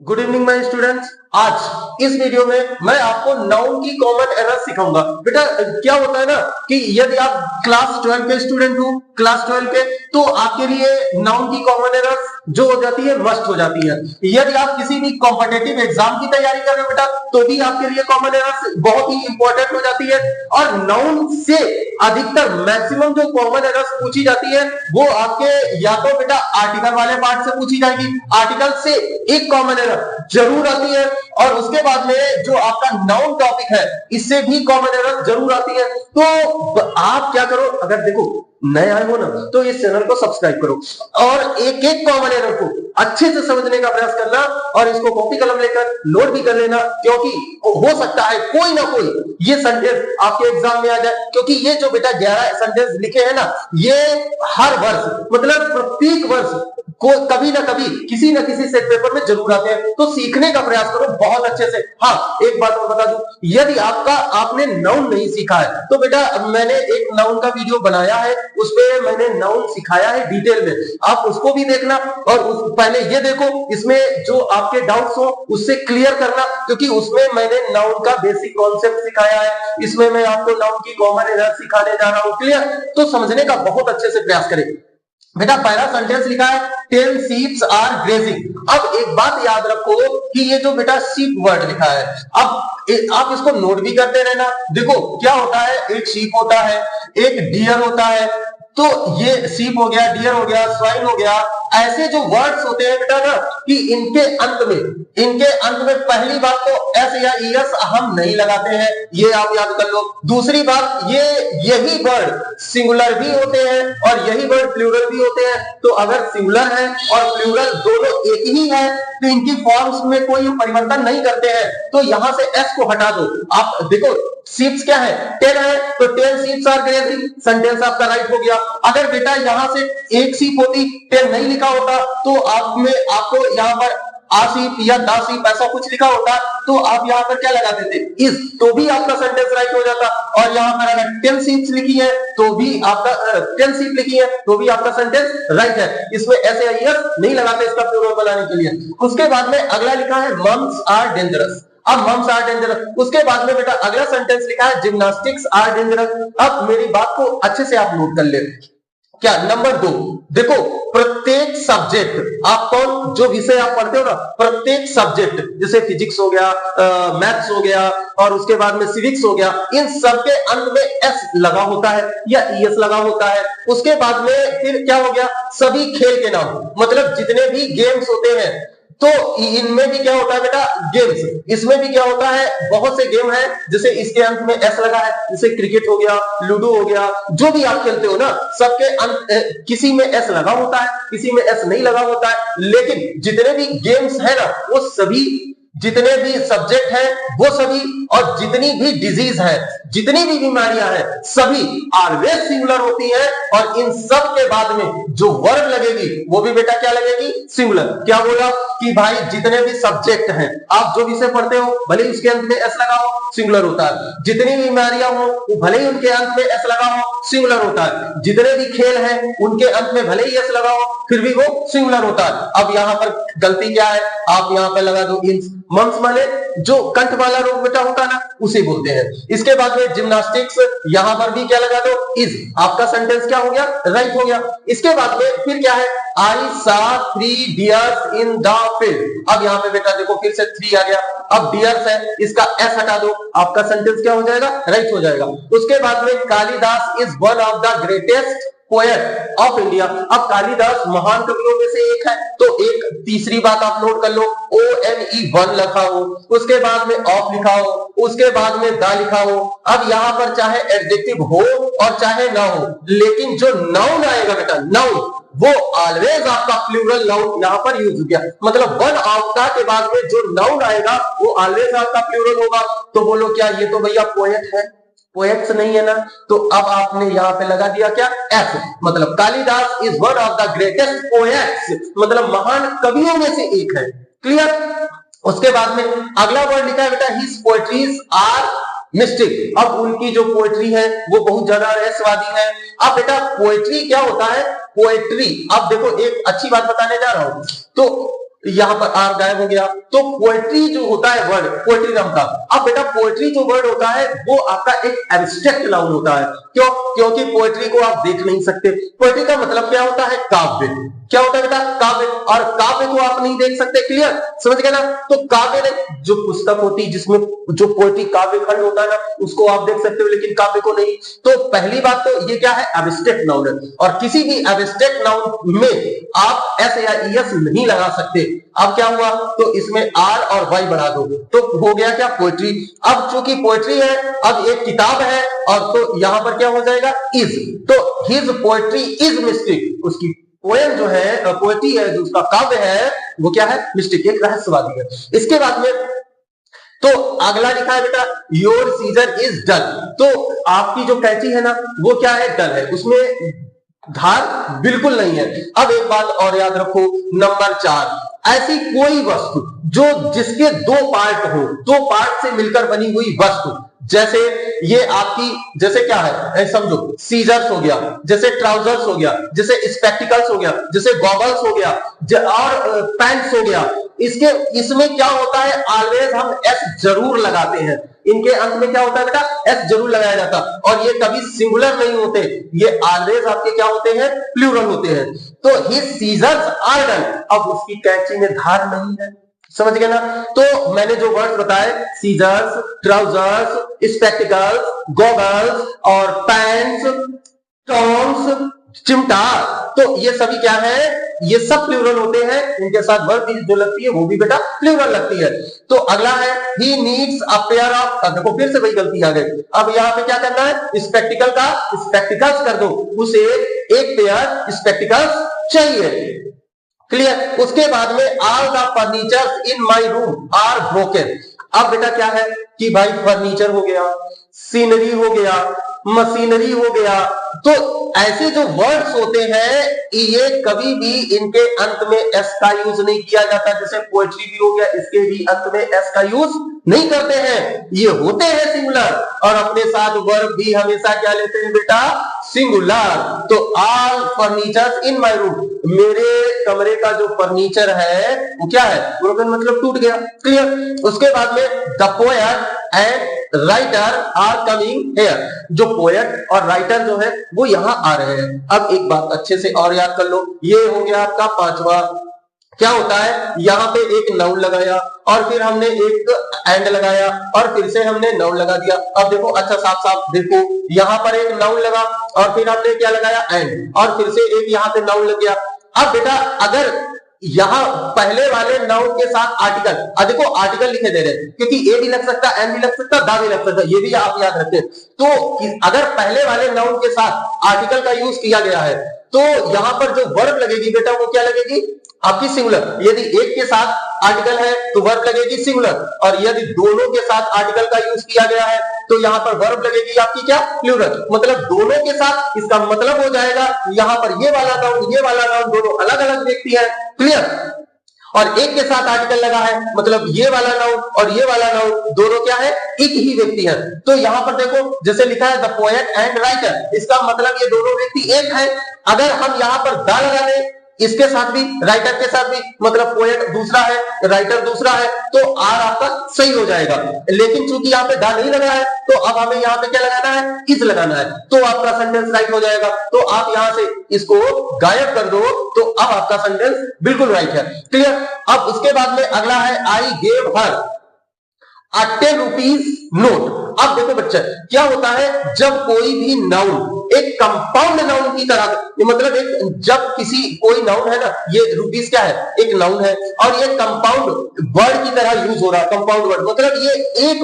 Good evening my students. आज इस video में मैं आपको नाउन की कॉमन एरर्स सिखाऊंगा। बेटा क्या होता है ना कि यदि आप क्लास 12 के स्टूडेंट हो, क्लास 12 के, तो आपके लिए नाउन की कॉमन एरर्स जो हो जाती है मस्ट हो जाती है। यदि आप किसी भी कॉम्पिटिटिव एग्जाम की तैयारी कर रहे हो बेटा, तो भी आपके लिए कॉमन एरर्स बहुत ही इंपॉर्टेंट हो जाती है। और नाउन से अधिकतर मैक्सिमम जो कॉमन एरर्स पूछी जाती है वो आपके या तो बेटा आर्टिकल वाले पार्ट से पूछी जाएगी, आर्टिकल से एक कॉमन एरर जरूर आती है, और उसके बाद में जो आपका नाउन टॉपिक है इससे भी कॉमन एरर जरूर आती है। तो आप क्या करो, अगर देखो नए आए हो ना तो इस चैनल को सब्सक्राइब करो और एक एक कॉमन एरर को अच्छे से समझने का प्रयास करना, और इसको कॉपी कलम लेकर नोट भी कर लेना, क्योंकि हो सकता है कोई ना कोई ये सेंटेंस आपके एग्जाम में आ जाए। क्योंकि ये जो बेटा 11 सेंटेंस लिखे हैं ना, ये हर वर्ष मतलब प्रत्येक वर्ष को कभी ना कभी किसी ना किसी सेट पेपर में जरूर आते हैं। तो सीखने का प्रयास करो बहुत अच्छे से। हाँ, एक बात और बता दूं, यदि आपने नाउन नहीं सीखा है तो बेटा मैंने एक नाउन का वीडियो बनाया है, उसपे मैंने नाउन सिखाया है डिटेल में, आप उसको भी देखना। और पहले ये देखो, इसमें जो आपके डाउट्स हो उससे क्लियर करना, क्योंकि उसमें मैंने नाउन का बेसिक कॉन्सेप्ट सिखाया है। इसमें मैं आपको नाउन की कॉमन एरर सिखाने जा रहा हूं। क्लियर? तो समझने का बहुत अच्छे से प्रयास करें। बेटा पहला सेंटेंस लिखा है 10 sheep are grazing। अब एक बात याद रखो कि ये जो बेटा शीप वर्ड लिखा है, अब आप इसको नोट भी करते रहना। देखो क्या होता है, एक शीप होता है, एक डियर होता है, तो ये शीप हो गया, डियर हो गया, स्वाइन हो गया। ऐसे जो वर्ड्स होते हैं बेटा ना कि इनके अंत में पहली बात तो एस या ईएस हम नहीं लगाते हैं, ये आप याद कर लो। दूसरी बात, यही वर्ड सिंगुलर भी होते हैं और यही वर्ड प्लूरल भी होते हैं। तो अगर सिंगुलर है और प्लूरल दोनों एक ही है तो इनकी फॉर्म्स में कोई परिवर्तन नहीं करते हैं। तो यहां से एस को हटा दो। आप देखो शीप्स क्या है, 10 है, तो 10 शीप्स आर ग्रेजिंग, सेंटेंस आपका राइट हो गया। अगर बेटा यहां से एक शीप होती, 10 नहीं लिखा होता, तो आपको यहां पर आ शीप या दा शीप ऐसा कुछ लिखा होता, तो आप यहां पर क्या लगा देते, इज, तो भी आपका सेंटेंस राइट हो जाता। और यहां पर अगर 10 शीप्स लिखी है तो भी आपका 10 शीप लिखी है तो भी आपका सेंटेंस राइट है। इसमें ऐसे नहीं लगाते इसका प्लूरल बनाने के लिए। उसके बाद में अगला लिखा है मम्स आर डेंजरस। अब मम्स आर डेंजरस, उसके बाद में बेटा अगला सेंटेंस लिखा है जिम्नास्टिक्स आर डेंजरस। अब मेरी बात को अच्छे से आप नोट कर ले। क्या नंबर 2, देखो प्रत्येक सब्जेक्ट आप जो विषय आप पढ़ते हो ना, प्रत्येक सब्जेक्ट जैसे फिजिक्स हो गया, मैथ्स हो गया और उसके बाद में सिविक्स हो गया, इन सब के अंत में एस लगा होता है या ईएस लगा होता है। उसके बाद में फिर क्या हो गया, सभी खेल के नाम, मतलब जितने भी गेम्स होते हैं तो इनमें भी क्या होता है बेटा, गेम्स, इसमें भी क्या होता है, बहुत से गेम है जैसे इसके अंत में एस लगा है, जैसे क्रिकेट हो गया, लूडो हो गया, जो भी आप खेलते हो ना सबके अंत किसी में एस लगा होता है, किसी में एस नहीं लगा होता है। लेकिन जितने भी गेम्स है ना वो सभी, जितने भी सब्जेक्ट हैं वो सभी, और जितनी भी डिजीज है, जितनी भी बीमारियां हैं, सभी ऑलवेज सिंगुलर होती हैं। और इन सब के बाद में जो वर्ड लगेगी वो भी बेटा क्या लगेगी, सिंगुलर। क्या बोला कि भाई जितने भी सब्जेक्ट हैं, आप जो विषय पढ़ते हो भले ही उसके अंत में एस लगा हो, सिंगुलर होता है। जितनी भी बीमारियां हो वो भले ही उनके अंत में एस लगा हो, सिंगुलर होता है। जितने भी खेल हैं उनके अंत में भले ही एस लगा हो, फिर भी वो सिंगुलर होता है। अब यहां पर गलती क्या है, आप यहां पर लगा दो इंस। मम्स माने जो कंठ वाला रोग बेटा होता है ना, उसे बोलते हैं। इसके बाद में जिम्नास्टिक्स, यहां पर भी क्या लगा दो, इज, आपका सेंटेंस क्या हो गया, राइट हो गया। इसके बाद में फिर क्या है, आई सा 3 डियर्स इन द फील्ड। अब यहां पे बेटा देखो फिर से 3 आ गया, अब डियर्स है, इसका एस हटा दो, आपका सेंटेंस क्या हो जाएगा, राइट हो जाएगा। उसके बाद में Kalidas is one of the greatest poet of India. अब कालिदास महान कवियों में से एक है, तो एक तीसरी बात आप नोट कर लो, ONE 1 लिखा हो, उसके बाद में ऑफ लिखा हो, उसके बाद में दा लिखा हो। अब यहां पर चाहे एडजेक्टिव हो और चाहे ना हो, लेकिन जो नाउन आएगा बेटा, नाउन, वो ऑलवेज आपका प्लूरल नाउन यहां पर यूज हो गया। मतलब वन ऑफ के बाद में जो नाउन आएगा वो ऑलवेज आपका प्लूरल होगा। तो बोलो क्या ये तो भैया पोएट है, पोएट्स नहीं है ना, तो अब आपने यहां पे लगा दिया क्या, एस, मतलब Kalidas is one of the greatest poets, मतलब महान कवियों में से एक है। क्लियर? उसके बाद में अगला वर्ड लिखा है बेटा हिज पोएट्रीज आर मिस्टिक। अब उनकी जो पोएट्री है वो बहुत ज्यादा रहस्यवादी है। अब बेटा पोएट्री क्या होता है, पोएट्री, अब देखो एक अच्छी बात बताने जा रहा हूं, तो यहाँ पर आर गायब हो गया। तो पोएट्री जो होता है वर्ड, पोएट्री नाम का, अब बेटा पोएट्री जो वर्ड होता है वो आपका एक एब्स्ट्रैक्ट नाउन होता है। क्यों? क्योंकि पोएट्री को आप देख नहीं सकते। पोएट्री का मतलब क्या होता है? काव्य। क्या होता है बेटा? काव्य। और काव्य को आप नहीं देख सकते। क्लियर? समझ गए ना? तो काव्य नहीं, जो पुस्तक होती है जिसमें जो पोएट्री काव्य खंड होता है ना, उसको आप देख सकते हो, लेकिन काव्य को नहीं। तो पहली बात तो ये क्या है? एब्स्ट्रैक्ट नाउन है, और किसी भी एब्स्ट्रैक्ट नाउन में आप एस या ईएस नहीं लगा सकते। अब क्या हुआ? तो इसमें आर और वाई बढ़ा दो तो हो गया क्या? पोएट्री। अब चूंकि पोएट्री है, अब एक किताब है, और तो यहां पर क्या हो जाएगा? इज। तो हिज पोएट्री इज मिस्टिक। उसकी पोएम जो है, पोएट्री है, जो उसका काव्य है, वो क्या है? मिस्टिक, एक रहस्यवादी है। इसके बाद में तो अगला लिखा है बेटा योर सीजर इज डल। तो आपकी जो कैंची है ना, वो क्या है? डल है, उसमें धार बिल्कुल नहीं है। अब एक बात और याद रखो, नंबर 4, ऐसी कोई वस्तु जो जिसके दो पार्ट हो, दो पार्ट से मिलकर बनी हुई वस्तु, जैसे ये आपकी, जैसे क्या है समझो, सीजर्स हो गया, जैसे ट्राउजर्स हो गया, जैसे स्पेक्टिकल्स हो गया, जैसे गॉगल्स हो गया, और पैंट्स हो गया। इसमें क्या होता है? ऑलवेज हम एस जरूर लगाते हैं। इनके अंत में क्या होता है बेटा? एस जरूर लगाया जाता, और ये कभी सिंगुलर नहीं होते, ये ऑलवेज आपके क्या होते हैं? प्लूरल होते हैं। तो हिज सीजर्स आर डल। अब उसकी कैंची में धार नहीं है। समझ गए ना? तो मैंने जो वर्ड्स बताए, सीजर्स, ट्राउजर्स, स्पेक्टिकल्स, गॉगल्स और पैंट्स, टॉम्स, चिमटा, तो ये सभी क्या है? ये सब प्लूरल होते हैं। इनके साथ वर्ब भी जो लगती है वो भी बेटा प्लूरल लगती है। तो अगला है he needs a pair of, देखो फिर से वही गलती आ गई। अब यहाँ पे क्या करना है? स्पेक्टिकल का स्पेक्टिकल्स कर दो, उसे एक पेयर स्पेक्टिकल्स चाहिए। क्लियर? उसके बाद में all the furniture in my room are broken. अब बेटा क्या है कि भाई फर्नीचर हो गया, सीनरी हो गया, मशीनरी हो गया। तो ऐसे जो वर्ड्स होते हैं, ये कभी भी इनके अंत में एस का यूज नहीं किया जाता। जैसे पोएट्री भी हो गया, इसके भी अंत में एस का यूज नहीं करते हैं, ये होते हैं सिंगुलर, और अपने साथ वर्ब भी हमेशा क्या लेते हैं बेटा? सिंगुलर। तो all furniture in my room, मेरे कमरे का जो फर्नीचर है वो क्या है? ब्रोकन मतलब टूट गया। क्लियर? उसके बाद में the poet and writer are coming here. जो पोएट और राइटर जो है वो यहां आ रहे हैं। अब एक बात अच्छे से और याद कर लो, ये हो गया आपका 5वां। क्या होता है? यहाँ पे एक नाउन लगाया, और फिर हमने एक एंड लगाया, और फिर से हमने नाउन लगा दिया। अब देखो अच्छा साफ साफ देखो, यहाँ पर एक नाउन लगा, और फिर हमने क्या लगाया? एंड, और फिर से एक यहाँ पे नाउन लग गया। अब बेटा अगर यहां पहले वाले नाउन के साथ आर्टिकल, देखो आर्टिकल लिखे दे रहे हैं, क्योंकि ए भी लग सकता है, एन भी लग सकता है, दा भी लग सकता है, ये भी आप याद रखते हैं। तो अगर पहले वाले नाउन के साथ आर्टिकल का यूज किया गया है, तो यहां पर जो वर्ब लगेगी बेटा वो क्या लगेगी? आपकी सिंगुलर। यदि एक के साथ आर्टिकल है तो वर्ब लगेगी सिंगुलर, और यदि दोनों के साथ आर्टिकल का यूज किया गया है तो यहां पर वर्ब लगेगी आपकी क्या? प्लूरल। मतलब दोनों के साथ, इसका मतलब हो जाएगा यहां पर ये वाला नाउन, ये वाला नाउन दोनों अलग अलग व्यक्ति है। क्लियर? और एक के साथ आर्टिकल लगा है, मतलब ये वाला नाउन और ये वाला नाउन दोनों क्या है? एक ही व्यक्ति है। तो यहां पर देखो जैसे लिखा है द पोएट एंड राइटर, इसका मतलब ये दोनों व्यक्ति एक है। अगर हम यहां पर दा लगा दें इसके साथ भी, राइटर के साथ भी, मतलब पोएट दूसरा है, राइटर दूसरा है, तो आर आपका सही हो जाएगा। लेकिन चूंकि यहाँ पे दा नहीं लगा है, तो अब हमें यहाँ पे क्या लगाना है? इज लगाना है, तो आपका सेंटेंस राइट हो जाएगा। तो आप यहाँ से इसको गायब कर दो, तो अब आपका सेंटेंस बिल्कुल राइट है। क्लियर? अब उसके बाद में अगला है I gave her a 10 rupees note. अब देखो बच्चा क्या होता है, जब कोई भी नाउन एक कंपाउंड नाउन की तरह, मतलब एक, जब किसी कोई नाउन है ना, ये रुपीस क्या है? एक नाउन है, और ये कंपाउंड वर्ड की तरह यूज हो रहा है। कंपाउंड वर्ड मतलब ये एक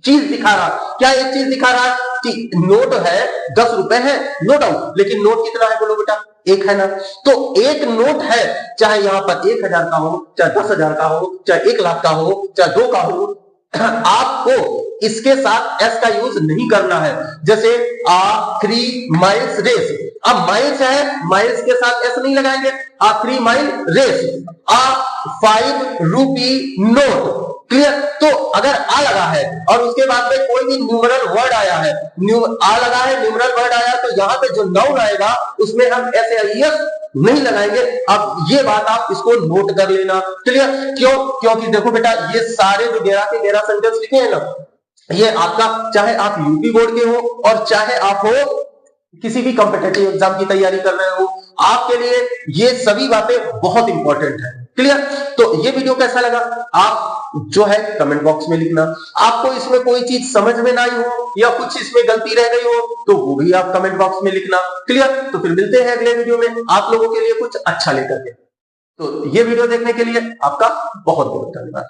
चीज दिखा रहा, क्या एक चीज दिखा रहा है कि नोट है, 10 रुपए है, नो डाउट, लेकिन नोट कितना है बोलो बेटा? एक है ना। तो एक नोट है, चाहे यहाँ पर 1000 का हो, चाहे 10,000 का हो, चाहे 1 लाख का हो, चाहे 2 का हो, आपको इसके साथ एस का यूज नहीं करना है। जैसे 3 माइल्स रेस, अब माइल्स है, माइल्स के साथ एस नहीं लगाएंगे। आ 3 माइल रेस, आ 5 रुपी नोट। क्लियर? तो अगर आ लगा है और उसके बाद में कोई भी न्यूमरल वर्ड आया है, आ लगा है, न्यूमरल वर्ड आया, तो यहां पे जो नाउन आएगा उसमें हम एस नहीं लगाएंगे। अब ये बात आप इसको नोट कर लेना। क्लियर? क्यों? क्योंकि देखो बेटा, ये सारे जो गेरा के गेरा सेंटेंस लिखे हैं ना, ये आपका, चाहे आप यूपी बोर्ड के हो और चाहे आप हो किसी भी कॉम्पिटिटिव एग्जाम की तैयारी कर रहे हो, आपके लिए ये सभी बातें बहुत इंपॉर्टेंट है। क्लियर? तो ये वीडियो कैसा लगा आप जो है कमेंट बॉक्स में लिखना। आपको इसमें कोई चीज समझ में ना आई हो या कुछ इसमें गलती रह गई हो तो वो भी आप कमेंट बॉक्स में लिखना। क्लियर? तो फिर मिलते हैं अगले वीडियो में आप लोगों के लिए कुछ अच्छा लेकर के। तो ये वीडियो देखने के लिए आपका बहुत बहुत धन्यवाद।